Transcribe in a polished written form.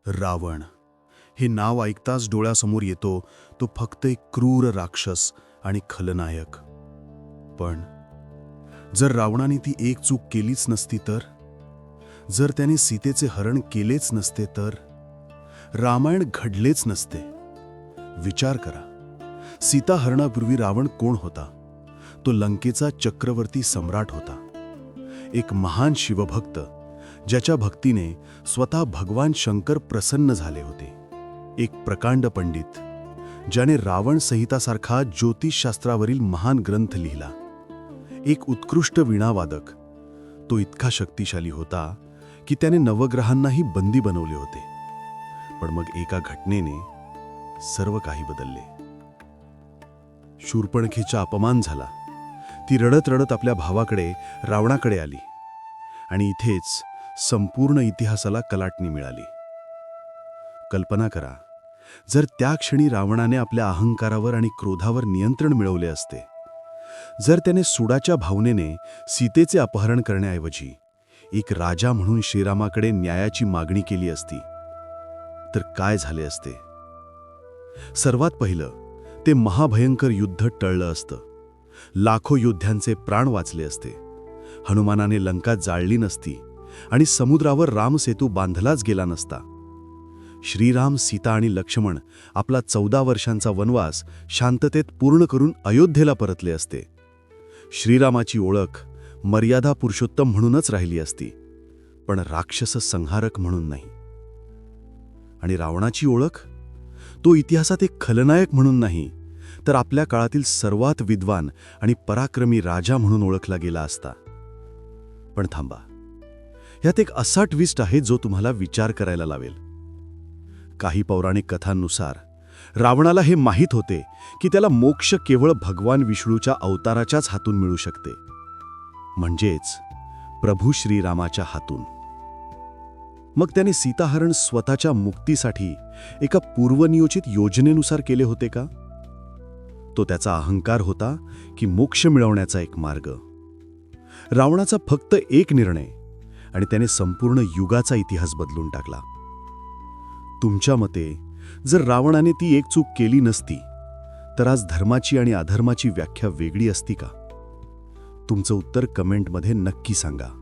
रावण हे नाव ऐकताच डोळ्यासमोर येतो तो फक्त एक क्रूर राक्षस आणि खलनायक. पण जर रावणाने ती एक चूक केलीच नसती तर, जर त्याने सीतेचे हरण केलेच नसते तर, रामायण घडलेच नसते. विचार करा, सीता हरणापूर्वी रावण कोण होता? तो लंकेचा चक्रवर्ती सम्राट होता. एक महान शिवभक्त, ज्याच्या भक्तीने स्वतः भगवान शंकर प्रसन्न झाले होते. एक प्रकांड पंडित, ज्याने रावण संहितासारखा ज्योतिषशास्त्रावरील महान ग्रंथ लिहिला. एक उत्कृष्ट वीणावादक, तो इतका शक्तिशाली होता की त्याने नवग्रहांनाही बंदी बनवले होते. पण मग एका घटनेने सर्व काही बदलले. शूर्पणखेचा अपमान झाला. ती रडत रडत आपल्या भावाकडे रावणाकडे आली आणि इथेच संपूर्ण इतिहासाला कलाटणी मिळाली. कल्पना करा, जर त्या क्षणी रावणाने आपल्या अहंकारावर आणि क्रोधावर नियंत्रण मिळवले असते, जर त्याने सुडाच्या भावनेने सीतेचे अपहरण करण्याऐवजी एक राजा म्हणून श्रीरामाकडे न्यायाची मागणी केली असती, तर काय झाले असते? सर्वात पहिलं, ते महाभयंकर युद्ध टळलं असतं. लाखो योद्ध्यांचे प्राण वाचले असते. हनुमानाने लंका जाळली नसती आणि समुद्रावर रामसेतू बांधलाच गेला नसता. श्रीराम, सीता आणि लक्ष्मण आपला 14 वर्षांचा वनवास शांततेत पूर्ण करून अयोध्येला परतले असते. श्रीरामाची ओळख मर्यादा पुरुषोत्तम म्हणूनच राहिली असती, पण राक्षस संहारक म्हणून नाही. आणि रावणाची ओळख, तो इतिहासात एक खलनायक म्हणून नाही, तर आपल्या काळातील सर्वात विद्वान आणि पराक्रमी राजा म्हणून ओळखला गेला असता. पण थांबा, यात एक असा ट्विस्ट आहे जो तुम्हाला विचार करायला लावेल. काही पौराणिक कथांनुसार रावणाला हे माहीत होते की त्याला मोक्ष केवळ भगवान विष्णूच्या अवताराच्याच हातून मिळू शकते, म्हणजेच प्रभू श्रीरामाच्या हातून. मग त्याने सीताहरण स्वतःच्या मुक्तीसाठी एका पूर्वनियोजित योजनेनुसार केले होते का? तो त्याचा अहंकार होता की मोक्ष मिळवण्याचा एक मार्ग? रावणाचा फक्त एक निर्णय आणि त्याने संपूर्ण युगाचा इतिहास बदलून टाकला. तुमच्या मते, जर रावणाने ती एक चूक केली नसती, तर आज धर्माची आणि अधर्माची व्याख्या वेगळी असती का? तुमचं उत्तर कमेंटमध्ये नक्की सांगा.